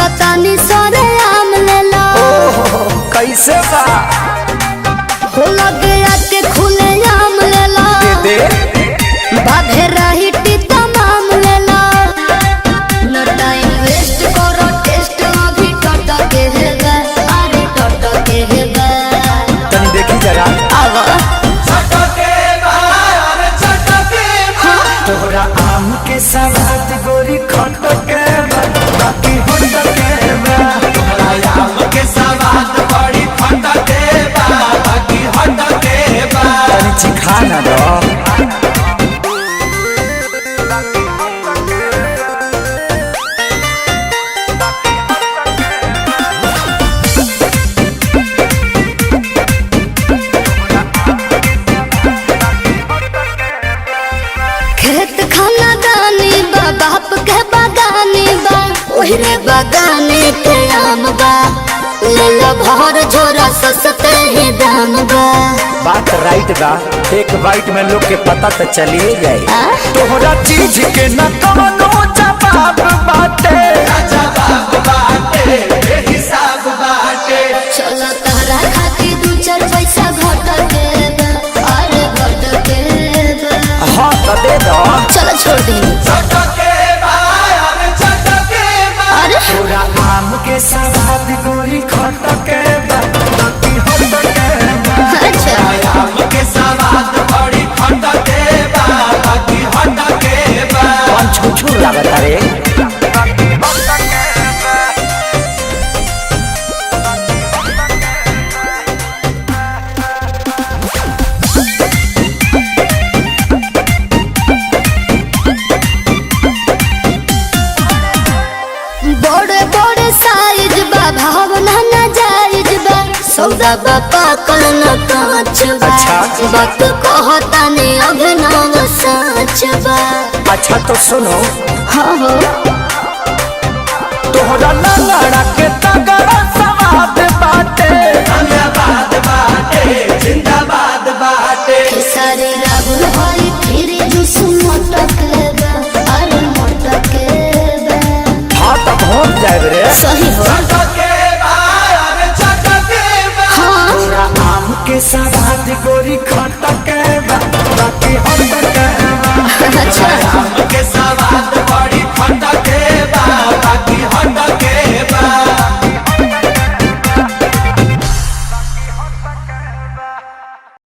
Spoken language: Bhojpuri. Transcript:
पूछतानी सरे आम लेला कैसे बा हो लगे आके खुले आम लेला दे बाधे रही टीता माम लेला न टाइम वेस्ट करो टेस्ट अभी टट के हेगा अरे टट के हेगा तनी देखी जरा आवा तोहरा आम के सवाद गोरी खट के बाकी होट के तोहरा आम के सवाद बड़ी खट के बाकी हट के तनी चिखा ना दो खेत खाना दानी बा बाप के बागानी बा ओहरे बागाने के आम बा ले लो भर झोरा सस्ते ही दाम बा बात राइट बा एक बाइट में लोग के पता तो चलिए जाए आ? तोहरा चीज के न कवनो जवाब बाटे जवाब बाटे हिसाब बाटे चलो तहरा खाती दू चार पैसा घट के बा अरे घट के बा हाँ तो दे दो चलो छोड़ दी छट के छट के अरे तोरा आम के सवाद गोरी खट के बाकी होट के अच्छा आम के सवाद बड़ी खट के बाकी हट के कौन छुछू लागत रे बड़े बड़े साइज बा भावना ना जायज बा सौदा बा पाकल न कांच बा अच्छा। बात कहता ने अभिनव सच बा अच्छा तो सुनो हाँ हो तोहरा लंगड़ा के तगड़ा सवाद बाटे धन्यवाद बाटे जिंदाबाद बाटे सारे राहुल भाई फिर जुस मटक बा अरे मटक बा हाँ तो पहुँच जाए रे सही हो छट के छट के हाँ तोरा आम के सवाद गोरी खट के बाकी होट के अच्छा